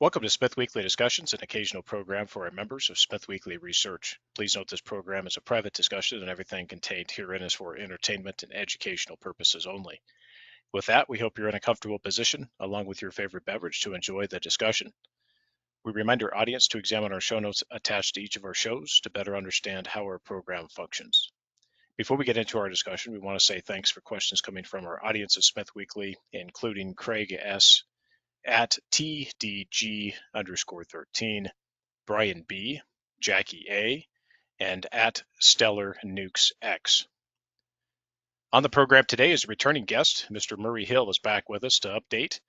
Welcome to Smith Weekly Discussions, an occasional program for our members of Smith Weekly Research. Please note this program is a private discussion and everything contained herein is for entertainment and educational purposes only. With that, we hope you're in a comfortable position, along with your favorite beverage, to enjoy the discussion. We remind our audience to examine our show notes attached to each of our shows to better understand how our program functions. Before we get into our discussion, we want to say thanks for questions coming from our audience of Smith Weekly, including Craig S. at TDG_13, Brian B., Jackie A., and at Stellar Nukes X. On the program today is a returning guest. Mr. Murray Hill is back with us to update.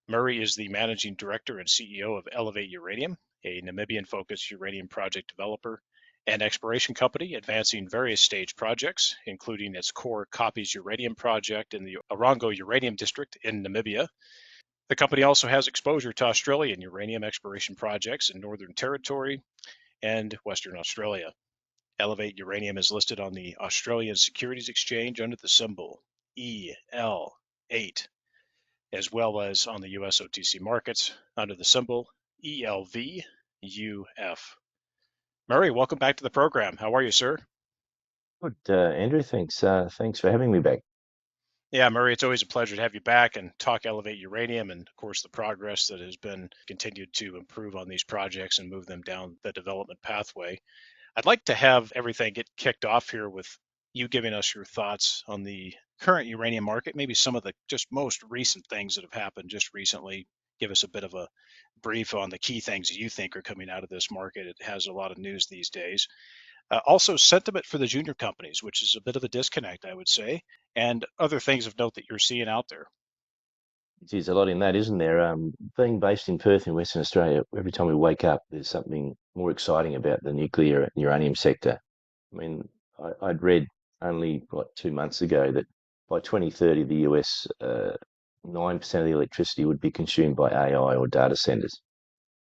Murray is the managing director and CEO of Elevate Uranium, a Namibian-focused uranium project developer and exploration company advancing various stage projects, including its core Copies Uranium project in the Orongo Uranium District in Namibia. The company also has exposure to Australian uranium exploration projects in Northern Territory and Western Australia. Elevate Uranium is listed on the Australian Securities Exchange under the symbol EL8, as well as on the US OTC markets under the symbol ELVUF. Murray, welcome back to the program. How are you, sir? Good, Andrew. Thanks for having me back. Yeah, Murray, it's always a pleasure to have you back and talk Elevate Uranium and, of course, the progress that has been continued to improve on these projects and move them down the development pathway. I'd like to have everything get kicked off here with you giving us your thoughts on the current uranium market, maybe some of the just most recent things that have happened just recently. Give us a bit of a brief on the key things that you think are coming out of this market. It has a lot of news these days. Also, sentiment for the junior companies, which is a bit of a disconnect, I would say, and other things of note that you're seeing out there. There's a lot in that, isn't there? Being based in Perth in Western Australia, every time we wake up, there's something more exciting about the nuclear and uranium sector. I mean, I'd read only, 2 months ago that by 2030, the US, 9% of the electricity would be consumed by AI or data centers.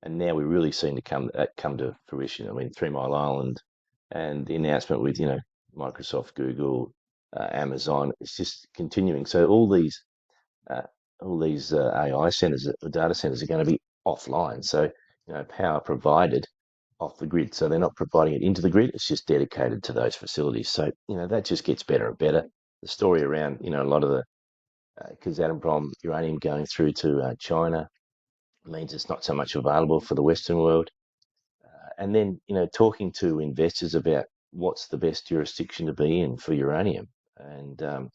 And now we're really seeing that come to fruition. I mean, 3 Mile Island and the announcement with, Microsoft, Google, Amazon, it's just continuing. So uh, all these AI centers, data centers, are going to be offline. So power provided off the grid. So they're not providing it into the grid. It's just dedicated to those facilities. So that just gets better and better. The story around a lot of the Kazatomprom uranium going through to China means it's not so much available for the Western world. And then talking to investors about what's the best jurisdiction to be in for uranium, and a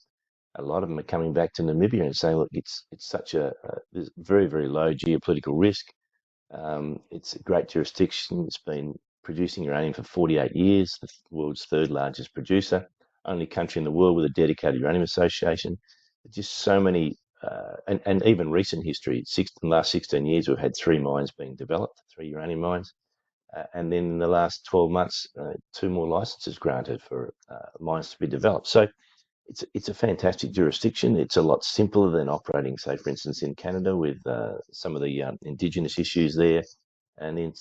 lot of them are coming back to Namibia and saying, look, it's such there's very, very low geopolitical risk. It's a great jurisdiction. It's been producing uranium for 48 years, the world's third largest producer, only country in the world with a dedicated uranium association. Just so many, and even recent history, in the last 16 years, we've had 3 mines being developed, 3 uranium mines. And then in the last 12 months, 2 more licenses granted for mines to be developed. So it's a fantastic jurisdiction. It's a lot simpler than operating, say, for instance, in Canada with some of the Indigenous issues there, and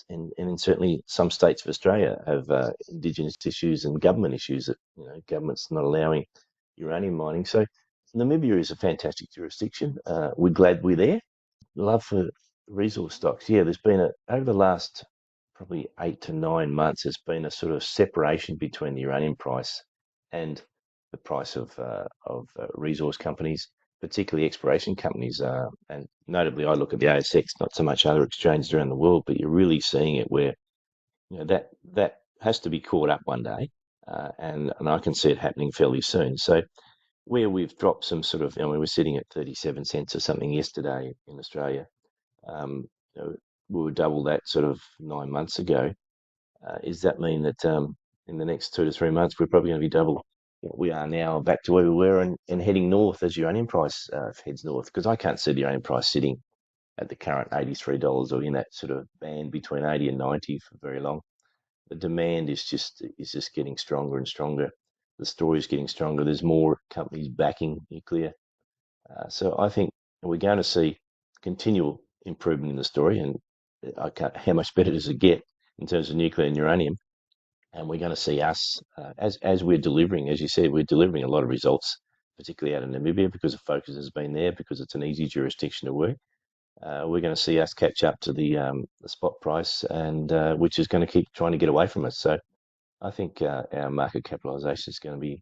certainly some states of Australia have Indigenous issues and government issues that government's not allowing uranium mining. So Namibia is a fantastic jurisdiction. We're glad we're there. Love for resource stocks. Yeah, there's been over the last probably 8 to 9 months, there's been a sort of separation between the uranium price and the price of resource companies, particularly exploration companies. And notably, I look at the ASX, not so much other exchanges around the world, but you're really seeing it where that has to be caught up one day, and I can see it happening fairly soon. So where we've dropped some sort of, we were sitting at 37 cents or something yesterday in Australia. Um, we were double that sort of 9 months ago. Does that mean that in the next 2 to 3 months we're probably going to be double what we are now, back to where we were, and heading north as uranium price heads north? Because I can't see the uranium price sitting at the current $83 or in that sort of band between 80 and 90 for very long. The demand is just getting stronger and stronger. The story is getting stronger. There's more companies backing nuclear. So I think we're going to see continual improvement in the story, and how much better does it get in terms of nuclear and uranium? And we're going to see us, as we're delivering, as you said, we're delivering a lot of results, particularly out of Namibia, because the focus has been there, because it's an easy jurisdiction to work. we're going to see us catch up to the spot price, and which is going to keep trying to get away from us. So I think our market capitalisation is going to be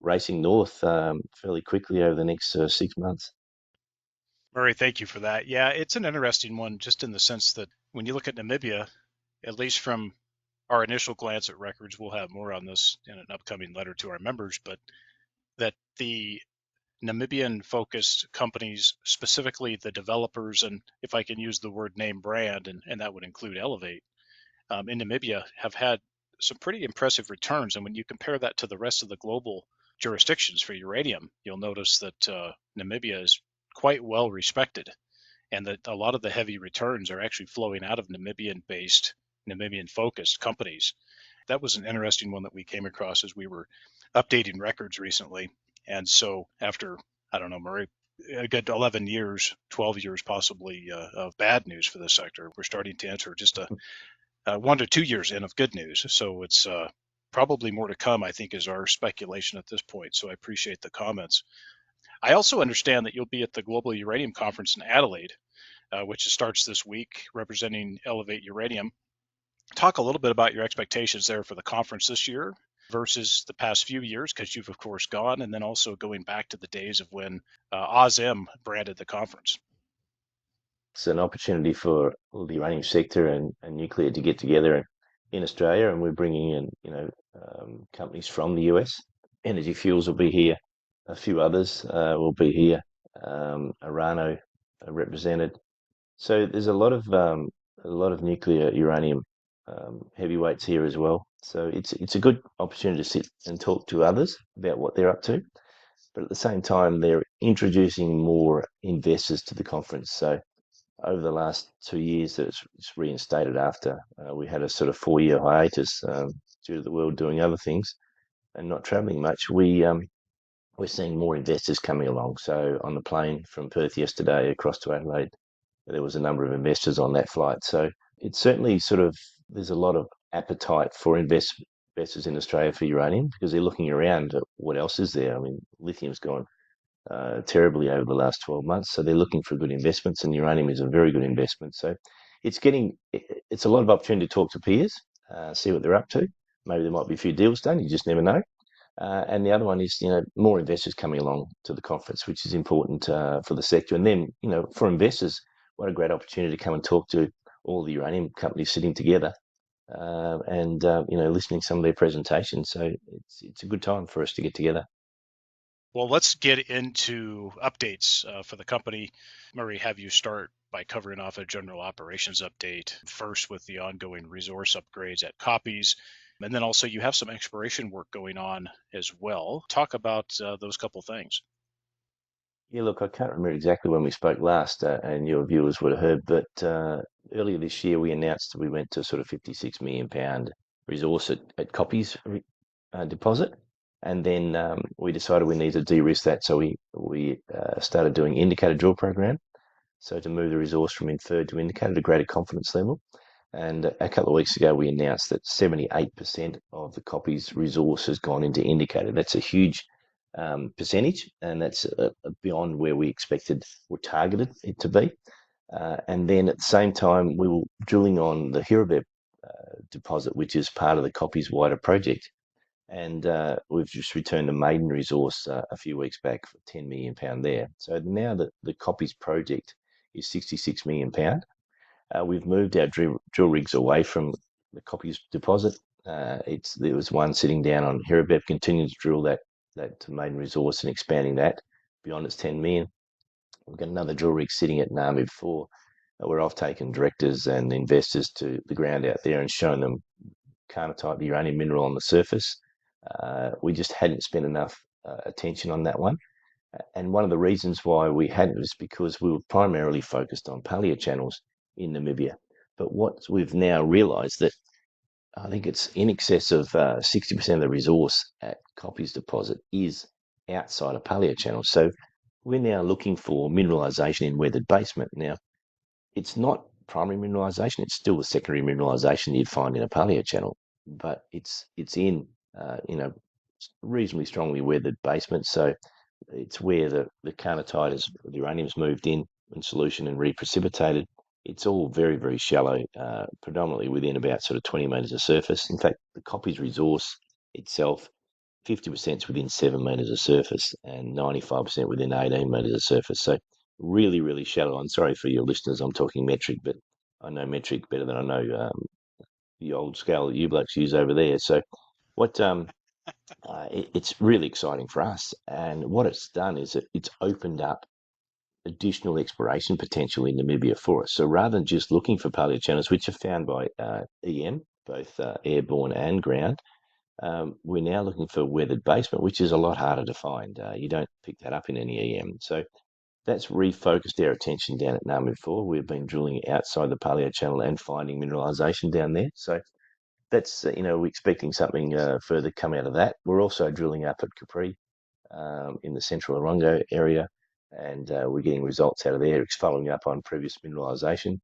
racing north fairly quickly over the next 6 months. Murray, thank you for that. Yeah, it's an interesting one just in the sense that when you look at Namibia, at least from our initial glance at records, we'll have more on this in an upcoming letter to our members, but that the Namibian focused companies, specifically the developers, and if I can use the word name brand, and that would include Elevate, in Namibia, have had some pretty impressive returns. And when you compare that to the rest of the global jurisdictions for uranium, you'll notice that Namibia is quite well respected, and that a lot of the heavy returns are actually flowing out of Namibian-based, Namibian-focused companies. That was an interesting one that we came across as we were updating records recently. And so after, I don't know, Murray, a good 11 years, 12 years possibly of bad news for the sector, we're starting to enter just a 1 to 2 years in of good news. So it's probably more to come, I think, is our speculation at this point. So I appreciate the comments. I also understand that you'll be at the Global Uranium Conference in Adelaide, which starts this week, representing Elevate Uranium. Talk a little bit about your expectations there for the conference this year versus the past few years, because you've, of course, gone, and then also going back to the days of when OzM branded the conference. It's an opportunity for the uranium sector and nuclear to get together in Australia, and we're bringing in, companies from the US. Energy Fuels will be here. A few others will be here. Orano represented. So there's a lot of nuclear uranium heavyweights here as well. So it's a good opportunity to sit and talk to others about what they're up to. But at the same time, they're introducing more investors to the conference. So over the last 2 years that it's reinstated after we had a sort of 4-year hiatus due to the world doing other things and not traveling much. We're seeing more investors coming along. So on the plane from Perth yesterday across to Adelaide, there was a number of investors on that flight. So it's certainly sort of there's a lot of appetite for investors in Australia for uranium because they're looking around at what else is there. I mean, lithium's gone terribly over the last 12 months. So they're looking for good investments, and uranium is a very good investment. So it's a lot of opportunity to talk to peers, see what they're up to. Maybe there might be a few deals done. You just never know. And the other one is, more investors coming along to the conference, which is important for the sector. And then, for investors, what a great opportunity to come and talk to all the uranium companies sitting together and listening to some of their presentations. So it's a good time for us to get together. Well, let's get into updates for the company. Murray, have you start by covering off a general operations update first with the ongoing resource upgrades at Copies. And then also you have some exploration work going on as well. Talk about those couple things. Yeah, look, I can't remember exactly when we spoke last, and your viewers would have heard, but earlier this year we announced we went to sort of 56 million pound resource at Copies deposit, and then we decided we needed to de-risk that, so we started doing indicated drill program, so to move the resource from inferred to indicated, a greater confidence level. And a couple of weeks ago, we announced that 78% of the Copies resource has gone into indicated. That's a huge percentage, and that's beyond where we expected or targeted it to be. And then at the same time, we were drilling on the Hirabeb deposit, which is part of the Copies wider project. And we've just returned a maiden resource a few weeks back for £10 million there. So now the Copies project is £66 million. We've moved our drill rigs away from the Copies deposit. There was one sitting down on Hirabeb, continuing to drill that maiden resource and expanding that beyond its 10 million. We've got another drill rig sitting at Namib 4, where I've taken directors and investors to the ground out there and shown them carnotite, the uranium mineral on the surface. We just hadn't spent enough attention on that one. And one of the reasons why we hadn't was because we were primarily focused on paleochannels in Namibia. But what we've now realised that I think it's in excess of 60% of the resource at Copies deposit is outside of paleochannels. So we're now looking for mineralisation in weathered basement. Now, it's not primary mineralisation; it's still the secondary mineralisation you'd find in a paleochannel, but it's in reasonably strongly weathered basement. So it's where the carnotite the uranium's moved in in solution and reprecipitated. It's all very, very shallow, predominantly within about sort of 20 metres of surface. In fact, the Coppers resource itself, 50% is within 7 metres of surface and 95% within 18 metres of surface. So really, really shallow. I'm sorry for your listeners, I'm talking metric, but I know metric better than I know the old scale that you blokes use over there. So what it's really exciting for us. And what it's done is it's opened up additional exploration potential in Namibia for us. So rather than just looking for paleochannels, which are found by EM, both airborne and ground, we're now looking for weathered basement, which is a lot harder to find. You don't pick that up in any EM. So that's refocused our attention down at Namib4. We've been drilling outside the paleochannel and finding mineralisation down there. So that's, we're expecting something further come out of that. We're also drilling up at Capri in the central Orongo area, and we're getting results out of there. It's following up on previous mineralisation.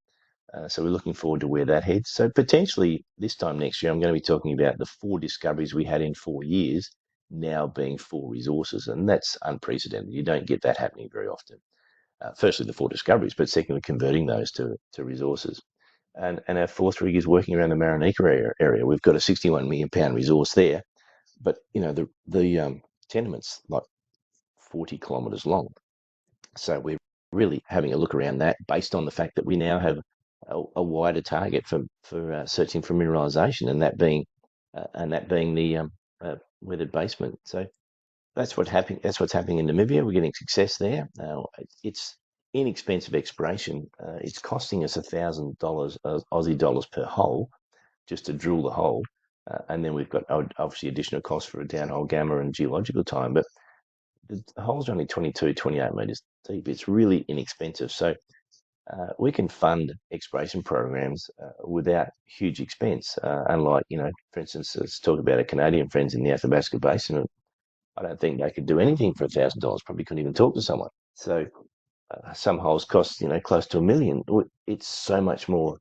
So we're looking forward to where that heads. So potentially this time next year, I'm going to be talking about the 4 discoveries we had in 4 years now being 4 resources, and that's unprecedented. You don't get that happening very often. Firstly, the 4 discoveries, but secondly, converting those to resources. And our fourth rig is working around the Marinika area. We've got a 61 million pound resource there, but the tenement's like 40 kilometres long. So we're really having a look around that based on the fact that we now have a wider target for searching for mineralisation, and that being the weathered basement. So that's what's happening. That's what's happening in Namibia. We're getting success there. It's inexpensive exploration. It's costing us $1,000 Aussie dollars per hole just to drill the hole, and then we've got obviously additional costs for a downhole gamma and geological time. But the holes are only 22, 28 metres deep. It's really inexpensive. So we can fund exploration programs without huge expense. Unlike, for instance, let's talk about our Canadian friends in the Athabasca Basin. I don't think they could do anything for $1,000. Probably couldn't even talk to someone. So some holes cost, close to $1 million. It's so much more.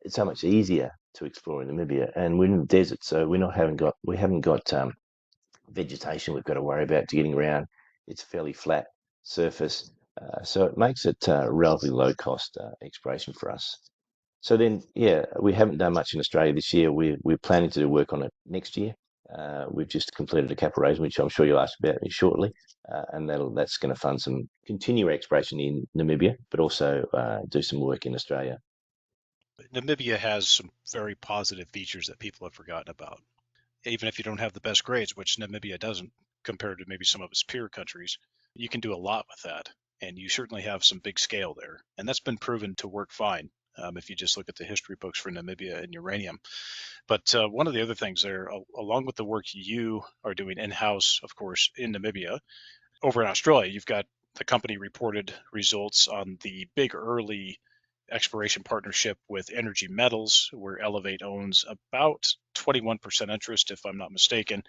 It's so much easier to explore in Namibia, and we're in the desert, so we haven't got vegetation we've got to worry about to getting around. It's fairly flat surface, so it makes it relatively low cost exploration for us. So then, yeah, we haven't done much in Australia this year. We're planning to do work on it next year. We've just completed a capital raise, which I'm sure you'll ask about me shortly, and that's going to fund some continued exploration in Namibia, but also do some work in Australia. Namibia has some very positive features that people have forgotten about. Even if you don't have the best grades, which Namibia doesn't compared to maybe some of its peer countries, you can do a lot with that. And you certainly have some big scale there. And that's been proven to work fine if you just look at the history books for Namibia and uranium. But one of the other things there, along with the work you are doing in-house, of course, in Namibia, over in Australia, you've got the company reported results on the big early exploration partnership with Energy Metals, where Elevate owns about 21% interest, if I'm not mistaken.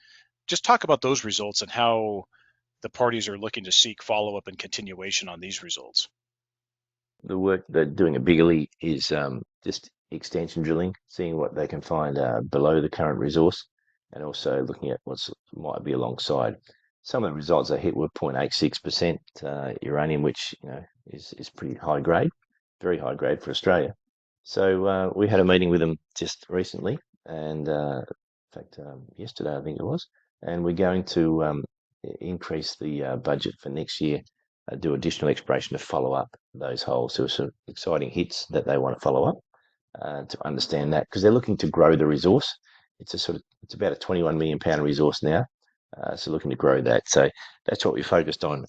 Just talk about those results and how the parties are looking to seek follow-up and continuation on these results. The work they're doing at Bigley is just extension drilling, seeing what they can find below the current resource, and also looking at what might be alongside. Some of the results they hit were 0.86% uranium, which is pretty high grade, very high grade for Australia. So we had a meeting with them just recently, and in fact yesterday I think it was, and we're going to increase the budget for next year, do additional exploration to follow up those holes. So some exciting hits that they want to follow up to understand that, because they're looking to grow the resource. It's about a 21 million pound resource now, so looking to grow that. So that's what we focused on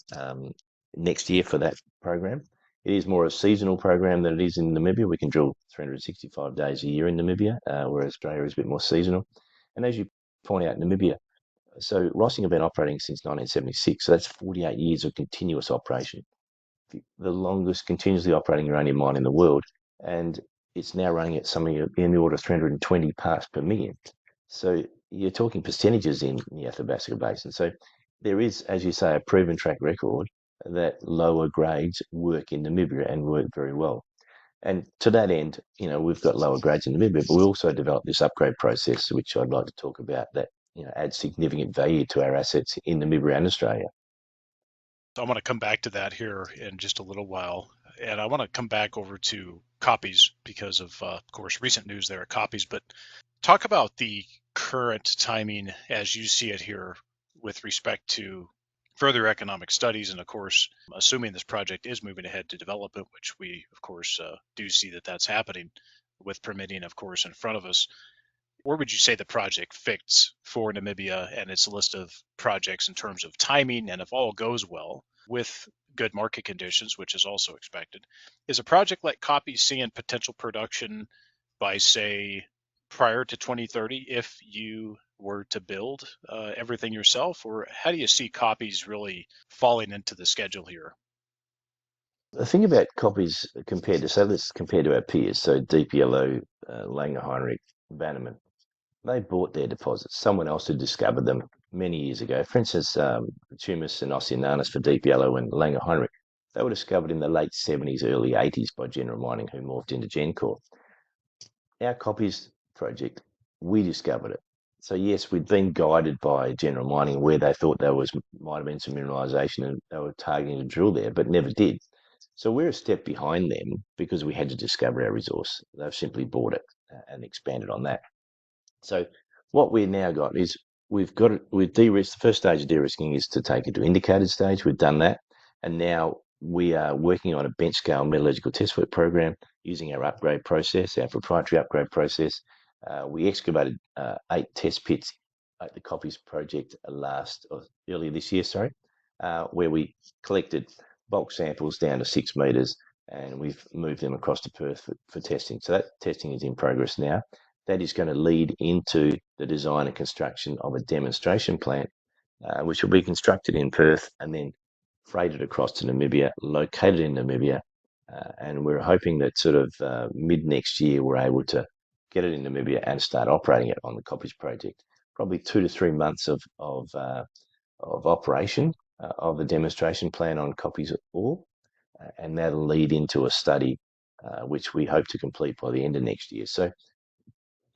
next year for that program. It is more a seasonal program than it is in Namibia. We can drill 365 days a year in Namibia, whereas Australia is a bit more seasonal. And as you point out, Namibia, so Rossing have been operating since 1976, so that's 48 years of continuous operation, the longest continuously operating uranium mine in the world, and it's now running at something in the order of 320 parts per million. So you're talking percentages in the Athabasca Basin. So there is, as you say, a proven track record that lower grades work in Namibia and work very well. And to that end, we've got lower grades in Namibia, but we also developed this upgrade process, which I'd like to talk about, that adds significant value to our assets in Namibia and Australia. So I'm going to come back to that here in just a little while. And I want to come back over to Copies because of course, recent news there at Copies. But talk about the current timing as you see it here with respect to further economic studies, and of course, assuming this project is moving ahead to development, which we, of course, do see that that's happening with permitting, of course, in front of us. Where would you say the project fits for Namibia and its list of projects in terms of timing? And if all goes well with good market conditions, which is also expected, is a project like Copy seeing potential production by, say, prior to 2030 if you were to build everything yourself? Or how do you see Copies really falling into the schedule here? The thing about copies compared to, so let's compare to our peers, so DPLO, Langer Heinrich, Bannerman, they bought their deposits. Someone else had discovered them many years ago. For instance, Tumis and Oceananis for DPLO and Langer Heinrich, they were discovered in the late 70s, early 80s by General Mining, who morphed into Gencor. Our copies project, we discovered it. So yes, we'd been guided by General Mining where they thought there was might have been some mineralisation and they were targeting to drill there, but never did. So we're a step behind them because we had to discover our resource. They've simply bought it and expanded on that. So what we've now got is we've de-risked. The first stage of de-risking is to take it to indicated stage. We've done that, and now we are working on a bench scale metallurgical test work program using our upgrade process, our proprietary upgrade process. We excavated 8 test pits at the Copies project earlier this year, where we collected bulk samples down to 6 meters, and we've moved them across to Perth for testing. So that testing is in progress now. That is going to lead into the design and construction of a demonstration plant, which will be constructed in Perth and then freighted across to Namibia, located in Namibia. And we're hoping that sort of mid next year, we're able to get it in Namibia and start operating it on the Copies project. Probably 2 to 3 months of operation of the demonstration plan on Copies ore, and that'll lead into a study which we hope to complete by the end of next year. So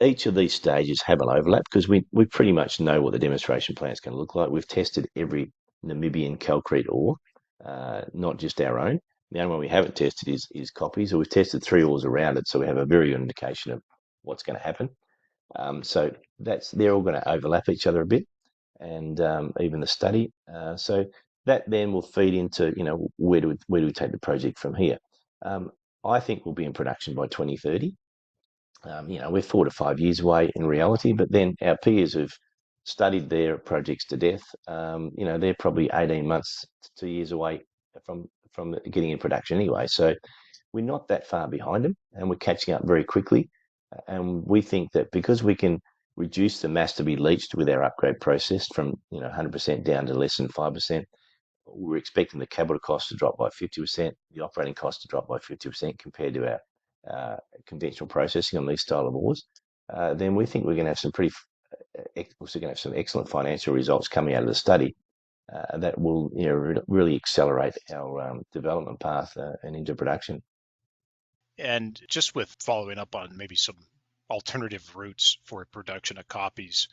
each of these stages have an overlap because we pretty much know what the demonstration plan is going to look like. We've tested every Namibian calcrete ore, not just our own. The only one we haven't tested is Copies, or we've tested 3 ores around it, so we have a very good indication of what's going to happen. So they're all going to overlap each other a bit, and even the study. So that then will feed into where do we take the project from here. I think we'll be in production by 2030. We're 4 to 5 years away in reality, but then our peers who've studied their projects to death, they're probably 18 months to 2 years away from getting in production anyway. So we're not that far behind them, and we're catching up very quickly. And we think that because we can reduce the mass to be leached with our upgrade process from 100% down to less than 5%, we're expecting the capital cost to drop by 50%, the operating cost to drop by 50% compared to our conventional processing on these style of ores. Then we think we're going to have some excellent financial results coming out of the study that will really accelerate our development path and into production. And just with following up on maybe some alternative routes for production of Copies,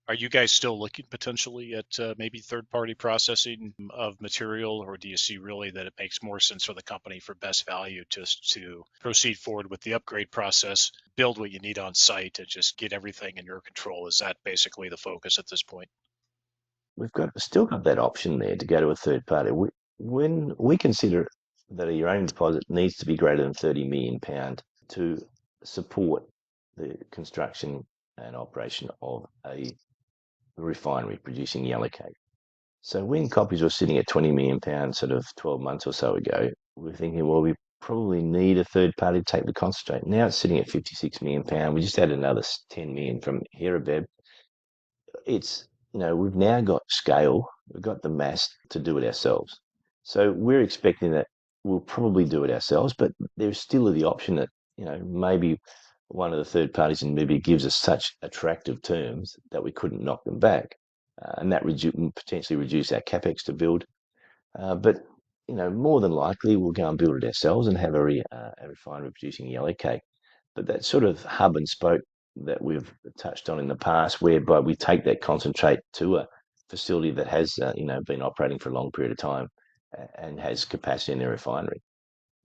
are you guys still looking potentially at maybe third-party processing of material, or do you see really that it makes more sense for the company for best value just to proceed forward with the upgrade process, build what you need on site, and just get everything in your control? Is that basically the focus at this point? We've still got that option there to go to a third party. When we consider that a uranium deposit needs to be greater than 30 million pound to support the construction and operation of a refinery producing yellowcake. So when Copies were sitting at 20 million pounds sort of 12 months or so ago, we're thinking, well, we probably need a third party to take the concentrate. Now it's sitting at 56 million pound. We just added another 10 million from Herabeb. We've now got scale, we've got the mass to do it ourselves. So we're expecting that we'll probably do it ourselves, but there's still the option that, maybe one of the third parties in Namibia gives us such attractive terms that we couldn't knock them back. And that potentially reduce our capex to build. But more than likely, we'll go and build it ourselves and have a refinery producing yellowcake. But that sort of hub and spoke that we've touched on in the past, whereby we take that concentrate to a facility that has been operating for a long period of time and has capacity in their refinery.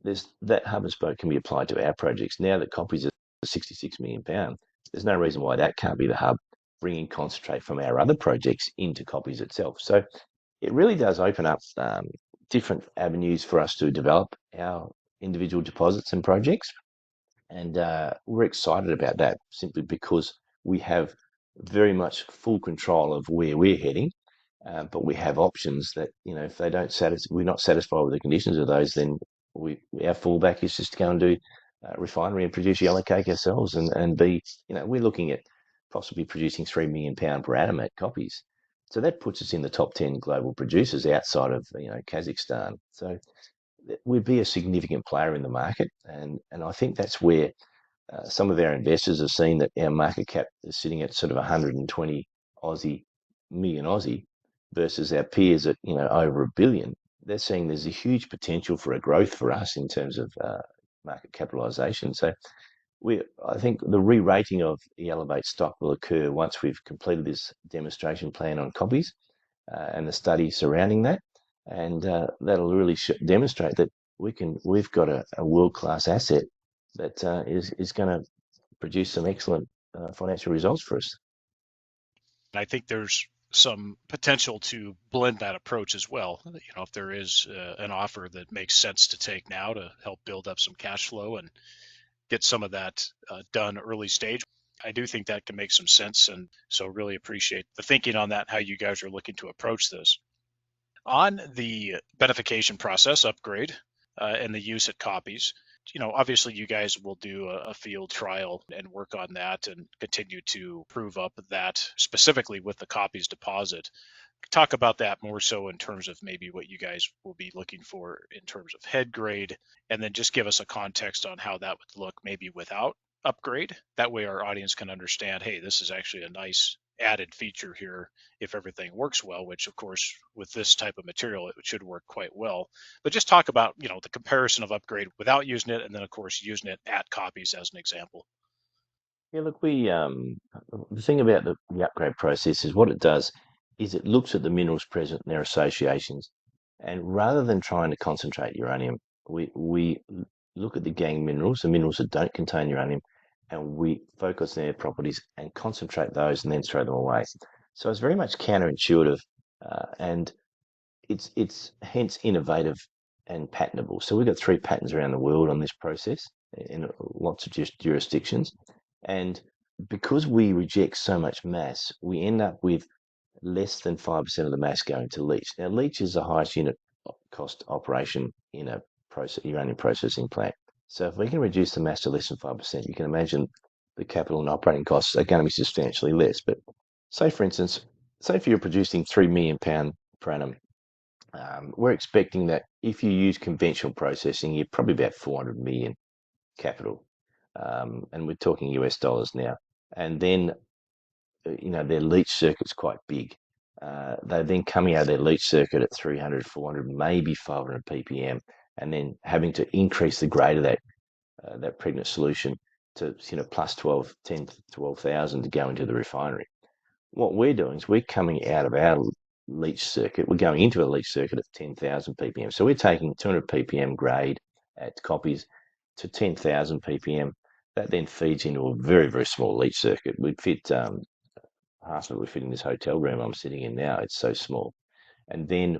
there's that hub and spoke can be applied to our projects. Now that Copies are 66 million pound, there's no reason why that can't be the hub, bringing concentrate from our other projects into Copies itself. So it really does open up different avenues for us to develop our individual deposits and projects. And we're excited about that simply because we have very much full control of where we're heading. But we have options that, if they don't we're not satisfied with the conditions of those, then our fallback is just to go and do refinery and produce yellow cake ourselves and be, we're looking at possibly producing 3 million pound per annum at Copies. So that puts us in the top 10 global producers outside of, Kazakhstan. So we'd be a significant player in the market. And I think that's where some of our investors have seen that our market cap is sitting at sort of 120 million Aussie versus our peers at, over a billion. They're seeing there's a huge potential for a growth for us in terms of market capitalisation. So I think the re-rating of the Elevate stock will occur once we've completed this demonstration plan on Copies and the study surrounding that, and that'll really demonstrate that we've got a world-class asset that is going to produce some excellent financial results for us. And I think there's some potential to blend that approach as well. If there is an offer that makes sense to take now to help build up some cash flow and get some of that done early stage, I do think that can make some sense. And so really appreciate the thinking on that, how you guys are looking to approach this. On the beneficiation process upgrade and the use at Copies, obviously you guys will do a field trial and work on that and continue to prove up that specifically with the Copies deposit. Talk about that more so in terms of maybe what you guys will be looking for in terms of head grade, and then just give us a context on how that would look maybe without upgrade. That way our audience can understand, hey, this is actually a nice added feature here if everything works well, which of course with this type of material it should work quite well. But just talk about the comparison of upgrade without using it, and then of course using it at Copies as an example. Yeah, look, the thing about the upgrade process is what it does is it looks at the minerals present in their associations, and rather than trying to concentrate uranium, we look at the gangue minerals, the minerals that don't contain uranium, and we focus on their properties and concentrate those and then throw them away. So it's very much counterintuitive, and it's hence innovative and patentable. So we've got 3 patents around the world on this process in lots of jurisdictions. And because we reject so much mass, we end up with less than 5% of the mass going to leach. Now, leach is the highest unit cost operation in a uranium processing plant. So if we can reduce the mass to less than 5%, you can imagine the capital and operating costs are going to be substantially less. But say, for instance, if you're producing 3 million pound per annum, we're expecting that if you use conventional processing, you're probably about 400 million capital. And we're talking US dollars now. And then, their leach circuit's quite big. They're then coming out of their leach circuit at 300, 400, maybe 500 ppm, and then having to increase the grade of that pregnant solution to plus 12, 10 to 12,000 to go into the refinery. What we're doing is we're coming out of our leach circuit. We're going into a leach circuit at 10,000 ppm. So we're taking 200 ppm grade at Copies to 10,000 ppm. That then feeds into a very, very small leach circuit. We'd fit half of it would fit in this hotel room I'm sitting in now. It's so small. And then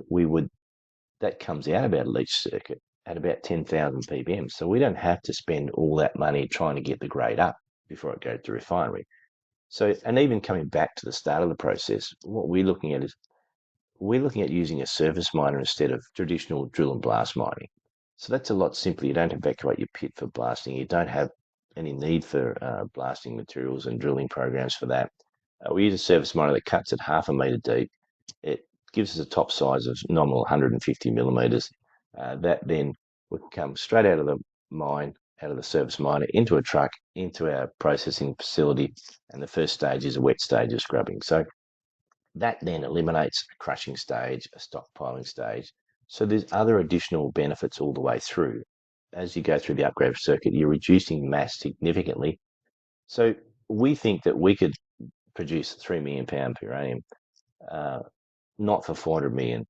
that comes out of our leach circuit at about 10,000 ppm. So we don't have to spend all that money trying to get the grade up before it goes to refinery. So, and even coming back to the start of the process, what we're looking at is we're looking at using a surface miner instead of traditional drill and blast mining. So that's a lot simpler. You don't evacuate your pit for blasting. You don't have any need for blasting materials and drilling programs for that. We use a surface miner that cuts at 0.5 metre deep. It gives us a top size of nominal 150 millimetres. That then would come straight out of the mine, out of the surface miner, into a truck, into our processing facility, and the first stage is a wet stage of scrubbing. So that then eliminates a crushing stage, a stockpiling stage. So there's other additional benefits all the way through. As you go through the upgrade circuit, you're reducing mass significantly. So we think that we could produce 3 million pound per uranium, not for 400 million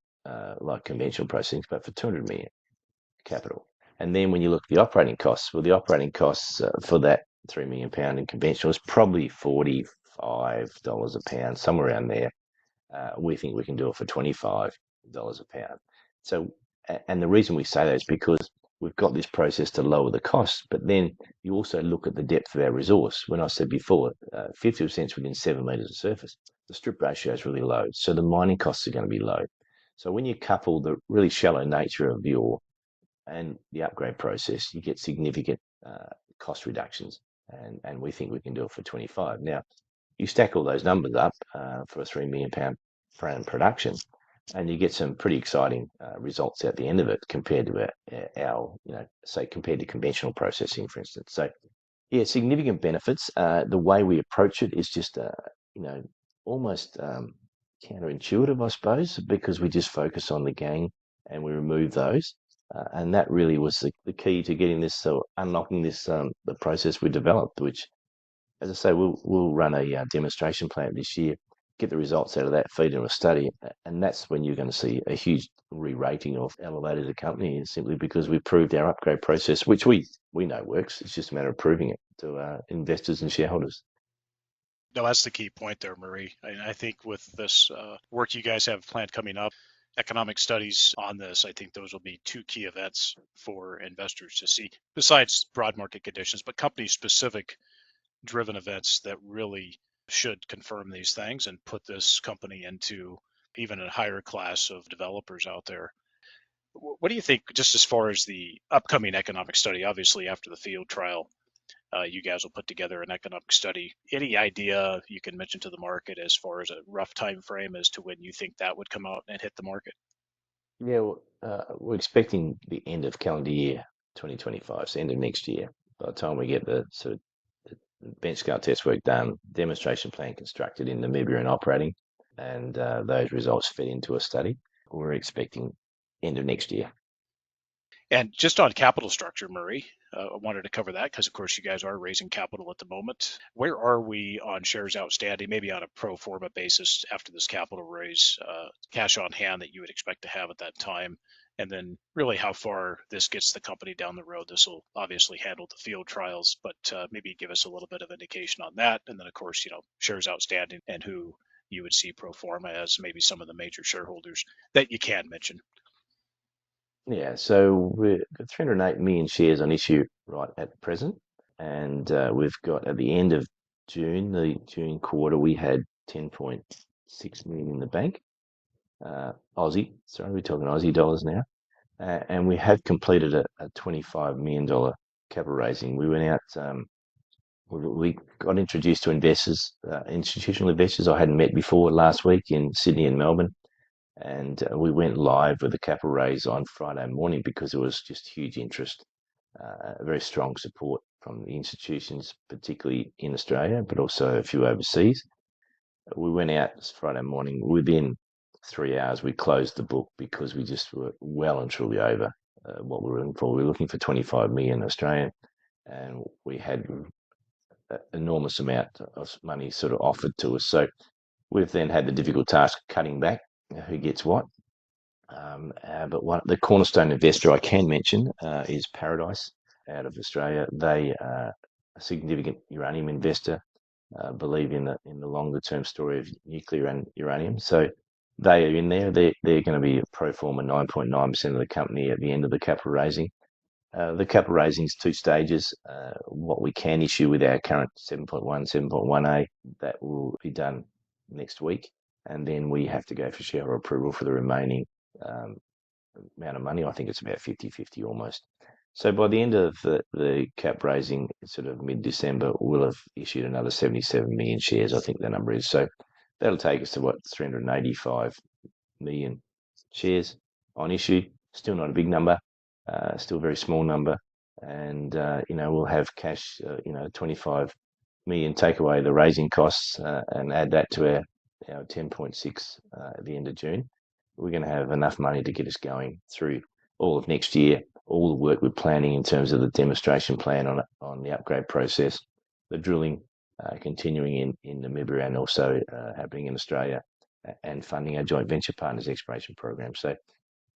like conventional processing, but for 200 million capital. And then when you look at the operating costs, well, the operating costs for that £3 million in conventional is probably $45 a pound, somewhere around there. We think we can do it for $25 a pound. So, and the reason we say that is because we've got this process to lower the costs, but then you also look at the depth of our resource. When I said before, 50% is within 7 metres of surface. The strip ratio is really low, so the mining costs are going to be low. So when you couple the really shallow nature of the ore and the upgrade process, you get significant cost reductions, and we think we can do it for 25. Now, you stack all those numbers up for a £3 million per annum production, and you get some pretty exciting results at the end of it compared to our, say, compared to conventional processing, for instance. So, yeah, significant benefits. The way we approach it is just, you know, almost counterintuitive, I suppose, because we just focus on the gang and we remove those. And that really was the key to getting this, so unlocking this, the process we developed, which, as I say, we'll run a demonstration plant this year, get the results out of that, feed into a study, and that's when you're going to see a huge re-rating of Elevator as a company, simply because we proved our upgrade process, which we know works. It's just a matter of proving it to investors and shareholders. No, that's the key point there, Murray. I think with this work you guys have planned coming up, economic studies on this, I think those will be two key events for investors to see, besides broad market conditions, but company specific driven events that really should confirm these things and put this company into even a higher class of developers out there. What do you think, just as far as the upcoming economic study? Obviously, after the field trial, you guys will put together an economic study. Any idea you can mention to the market as far as a rough time frame as to when you think that would come out and hit the market? Yeah, well, we're expecting the end of calendar year 2025, so end of next year. By the time we get the sort of the bench scale test work done, demonstration plan constructed in Namibia and operating, and those results fed into a study, we're expecting end of next year. And just on capital structure, Murray, I wanted to cover that because, of course, you guys are raising capital at the moment. Where are we on shares outstanding, maybe on a pro forma basis after this capital raise, cash on hand that you would expect to have at that time? And then really how far this gets the company down the road. This will obviously handle the field trials, but maybe give us a little bit of indication on that. And then, of course, shares outstanding and who you would see pro forma as maybe some of the major shareholders that you can mention. Yeah, so we've got 308 million shares on issue right at present, and we've got at the end of June, the June quarter, we had 10.6 million in the bank, Aussie. Sorry, we're talking Aussie dollars now, and we have completed a $25 million capital raising. We went out, we got introduced to investors, institutional investors I hadn't met before last week in Sydney and Melbourne, and we went live with the capital raise on Friday morning because there was just huge interest, very strong support from the institutions, particularly in Australia, but also a few overseas. We went out Friday morning. Within 3 hours, we closed the book because we just were well and truly over what we were looking for. We were looking for 25 million Australian, and we had an enormous amount of money sort of offered to us. So we've then had the difficult task of cutting back who gets what. But the cornerstone investor I can mention is Paradise out of Australia. They are a significant uranium investor, believe in the longer term story of nuclear and uranium. So they are in there. They're going to be a pro forma 9.9% of the company at the end of the capital raising. The capital raising is two stages. What we can issue with our current 7.1, 7.1A, that will be done next week. And then we have to go for shareholder approval for the remaining amount of money. I think it's about 50-50 almost. So by the end of the cap raising, sort of mid-December, we'll have issued another 77 million shares, I think the number is. So that'll take us to 385 million shares on issue. Still not a big number, still a very small number. And, we'll have cash, 25 million, take away the raising costs and add that to our 10.6 at the end of June. We're going to have enough money to get us going through all of next year, all the work we're planning in terms of the demonstration plan on the upgrade process, the drilling continuing in Namibia and also happening in Australia, and funding our joint venture partners exploration program. So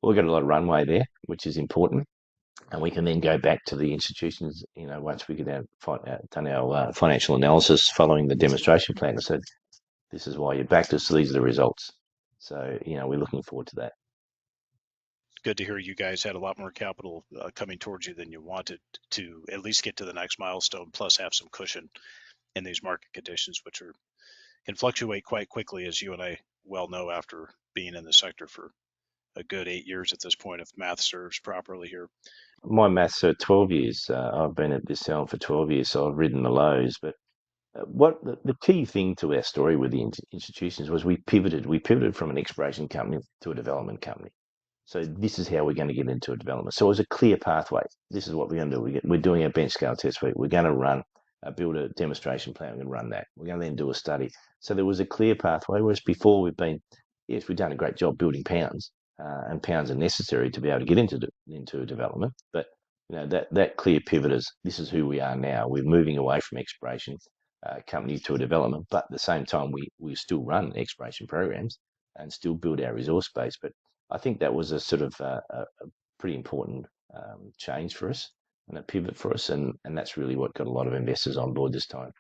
we've got a lot of runway there, which is important. and we can then go back to the institutions, once we get done our financial analysis following the demonstration plan and said, this is why you backed us, so these are the results. So, we're looking forward to that. Good to hear you guys had a lot more capital coming towards you than you wanted to at least get to the next milestone, plus have some cushion in these market conditions, which can fluctuate quite quickly, as you and I well know after being in the sector for a good 8 years at this point, if math serves properly here. My maths are 12 years. I've been at this helm for 12 years, so I've ridden the lows. But what the key thing to our story with the institutions was we pivoted. We pivoted from an exploration company to a development company. So this is how we're going to get into a development. So it was a clear pathway. This is what we're going to do. We're doing a bench scale test suite. We're going to build a demonstration plan. We're going to run that. We're going to then do a study. So there was a clear pathway. Whereas before yes, we've done a great job building pounds, and pounds are necessary to be able to get into a development. But that clear pivot is this is who we are now. We're moving away from exploration company to a development, but at the same time we still run exploration programs and still build our resource base. But I think that was a sort of a pretty important change for us and a pivot for us, and that's really what got a lot of investors on board this time.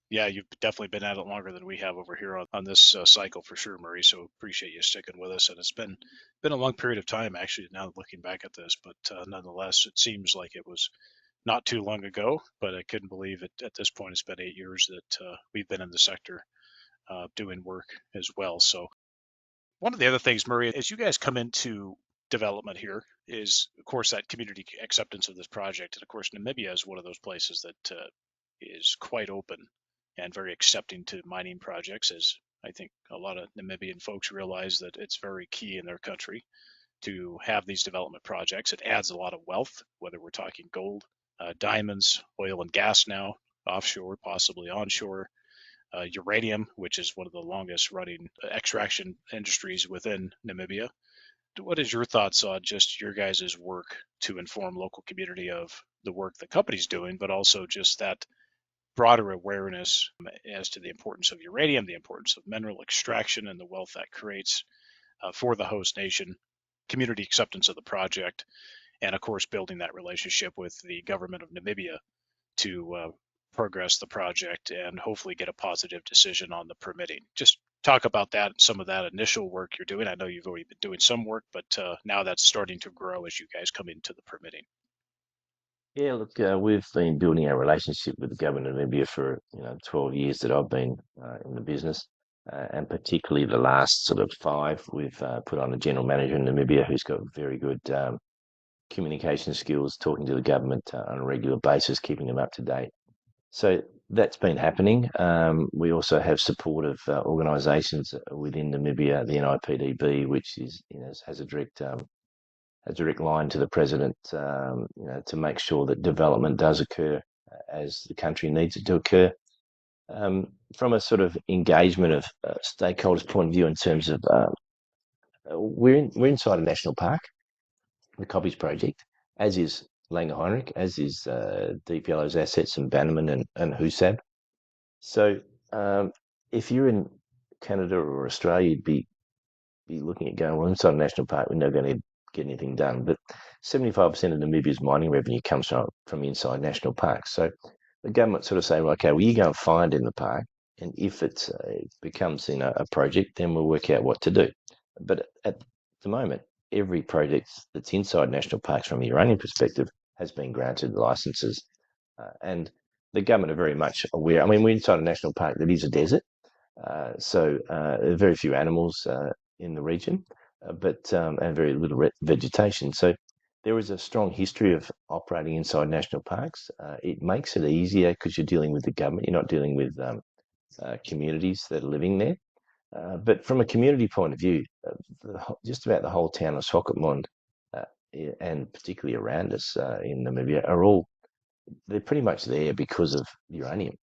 Yeah, you've definitely been at it longer than we have over here on this cycle for sure, Murray. So appreciate you sticking with us. And it's been a long period of time, actually, now looking back at this. But nonetheless, it seems like it was not too long ago. But I couldn't believe it at this point. It's been 8 years that we've been in the sector doing work as well. So one of the other things, Murray, as you guys come into development here, is of course that community acceptance of this project. And of course, Namibia is one of those places that is quite open and very accepting to mining projects, as I think a lot of Namibian folks realize that it's very key in their country to have these development projects. It adds a lot of wealth, whether we're talking gold, diamonds, oil and gas now, offshore, possibly onshore, uranium, which is one of the longest running extraction industries within Namibia. What is your thoughts on just your guys' work to inform local community of the work the company's doing, but also just that broader awareness as to the importance of uranium, the importance of mineral extraction, and the wealth that creates for the host nation, community acceptance of the project, and of course, building that relationship with the government of Namibia to progress the project and hopefully get a positive decision on the permitting. Just talk about that, some of that initial work you're doing. I know you've already been doing some work, but now that's starting to grow as you guys come into the permitting. Yeah, look, we've been building our relationship with the government of Namibia for 12 years that I've been in the business, and particularly the last sort of 5, we've put on a general manager in Namibia who's got very good communication skills, talking to the government on a regular basis, keeping them up to date. So that's been happening. We also have support of organisations within Namibia, the NIPDB, which is has a direct line to the president, to make sure that development does occur as the country needs it to occur. From a sort of engagement of stakeholders' point of view, in terms of we're inside a national park, the Copies project, as is Langer Heinrich, as is Deep Yellow's assets in Bannerman and Husab. So if you're in Canada or Australia, you'd be looking at going, well, inside a national park, we're never going to get anything done. But 75% of Namibia's mining revenue comes from inside national parks. So the government sort of say, well, okay, well, you go and find in the park, and if it becomes a project, then we'll work out what to do. But at the moment, every project that's inside national parks from a uranium perspective has been granted licenses. And the government are very much aware. I mean, we're inside a national park that is a desert. So there are very few animals in the region, but and very little vegetation. So there is a strong history of operating inside national parks. It makes it easier because you're dealing with the government. You're not dealing with communities that are living there. But from a community point of view, just about the whole town of Swakopmund, and particularly around us in Namibia, they're pretty much there because of uranium.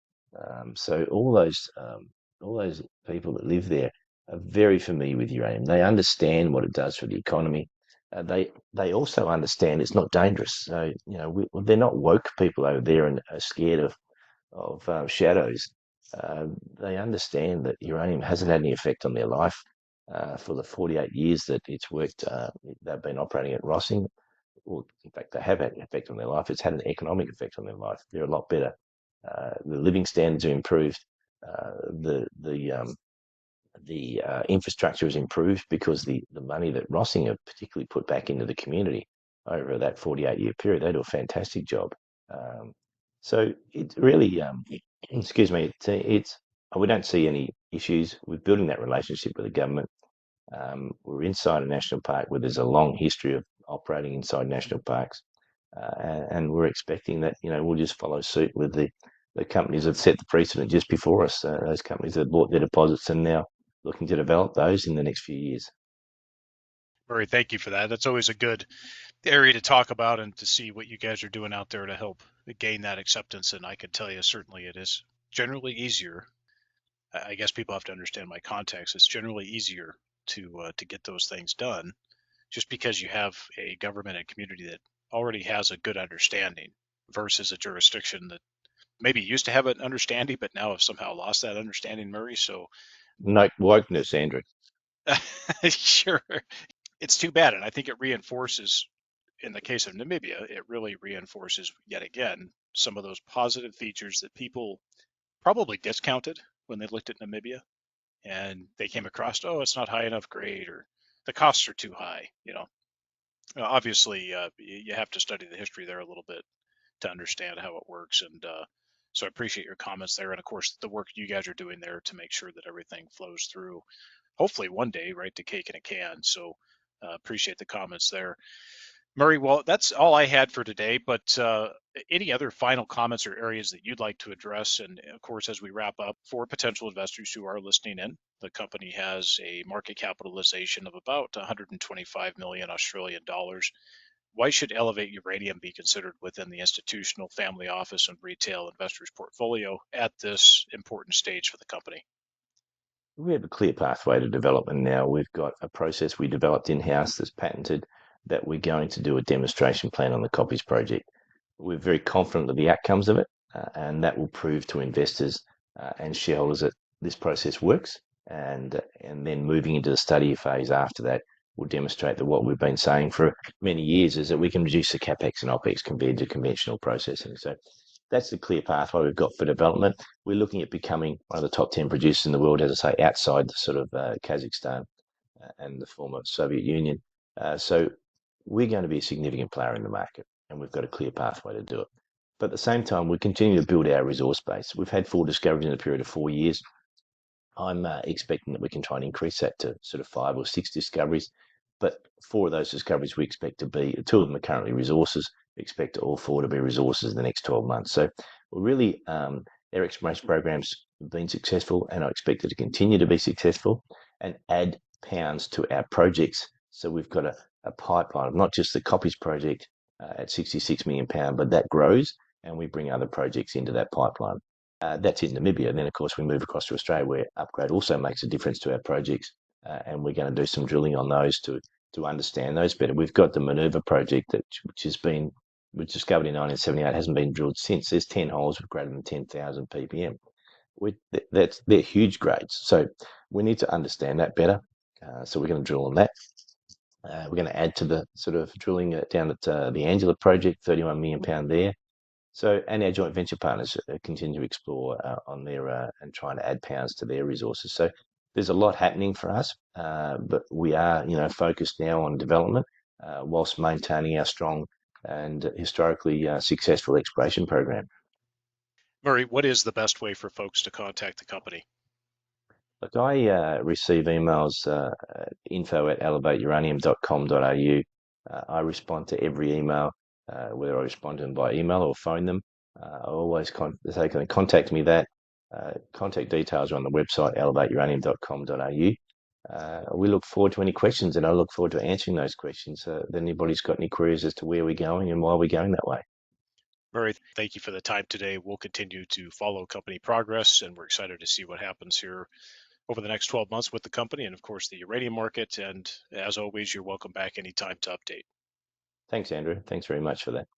So all those people that live there are very familiar with uranium. They understand what it does for the economy. They also understand it's not dangerous. So they're not woke people over there and are scared of shadows. They understand that uranium hasn't had any effect on their life for the 48 years that it's worked. They've been operating at Rossing. well, in fact, they have had an effect on their life. It's had an economic effect on their life. They're a lot better. The living standards are improved. The infrastructure is improved because the money that Rossing have particularly put back into the community over that 48-year period, they do a fantastic job. Um, so it really, excuse me, it's we don't see any issues with building that relationship with the government. We're inside a national park where there's a long history of operating inside national parks, and we're expecting that we'll just follow suit with the companies that set the precedent just before us. Those companies that bought their deposits and now looking to develop those in the next few years. Murray, thank you for that. That's always a good area to talk about and to see what you guys are doing out there to help gain that acceptance. And I can tell you, certainly it is generally easier. I guess people have to understand my context. It's generally easier to get those things done just because you have a government and community that already has a good understanding versus a jurisdiction that maybe used to have an understanding, but now have somehow lost that understanding, Murray. So, No wokeness, Andrew. sure, it's too bad. And I think it reinforces, in the case of Namibia, it really reinforces yet again some of those positive features that people probably discounted when they looked at Namibia and they came across, oh, it's not high enough grade or the costs are too high. Obviously, you have to study the history there a little bit to understand how it works. And so I appreciate your comments there. And of course, the work you guys are doing there to make sure that everything flows through, hopefully one day, right, to cake in a can. So appreciate the comments there. Murray, well, that's all I had for today, but any other final comments or areas that you'd like to address? And of course, as we wrap up, for potential investors who are listening in, the company has a market capitalization of about 125 million Australian dollars. Why should Elevate Uranium be considered within the institutional, family office, and retail investors' portfolio at this important stage for the company? We have a clear pathway to development now. We've got a process we developed in-house that's patented that we're going to do a demonstration plan on the Copies project. We're very confident of the outcomes of it, and that will prove to investors and shareholders that this process works. And then moving into the study phase after that will demonstrate that what we've been saying for many years is that we can reduce the capex and opex compared to conventional processing. So that's the clear pathway we've got for development. We're looking at becoming one of the top 10 producers in the world, as I say, outside the sort of Kazakhstan and the former Soviet Union. So we're going to be a significant player in the market, and we've got a clear pathway to do it. But at the same time, we continue to build our resource base. We've had 4 discoveries in a period of 4 years. I'm expecting that we can try and increase that to sort of 5 or 6 discoveries. But 4 of those discoveries we expect to be, 2 of them are currently resources. We expect all 4 to be resources in the next 12 months. So we're really, our exploration programs have been successful, and I expect it to continue to be successful and add pounds to our projects. So we've got a pipeline of not just the Copies project at 66 million pound, but that grows and we bring other projects into that pipeline. That's in Namibia. And then, of course, we move across to Australia, where upgrade also makes a difference to our projects, and we're going to do some drilling on those to understand those better. We've got the Minerva project which was discovered in 1978, hasn't been drilled since. There's 10 holes with greater than 10,000 ppm. They're huge grades, so we need to understand that better. So we're going to drill on that. We're going to add to the sort of drilling down at the Angela project, 31 million pound there. So, and our joint venture partners continue to explore on their and trying to add pounds to their resources. So there's a lot happening for us, but we are, focused now on development whilst maintaining our strong and historically successful exploration program. Murray, what is the best way for folks to contact the company? Look, I receive emails, info@elevateuranium.com.au. I respond to every email, whether I respond to them by email or phone them. I always they can contact me that. Contact details are on the website, elevateuranium.com.au. We look forward to any questions, and I look forward to answering those questions. If anybody's got any queries as to where we're going and why we're going that way. Murray, thank you for the time today. We'll continue to follow company progress, and we're excited to see what happens here over the next 12 months with the company and, of course, the uranium market. And as always, you're welcome back anytime to update. Thanks, Andrew. Thanks very much for that.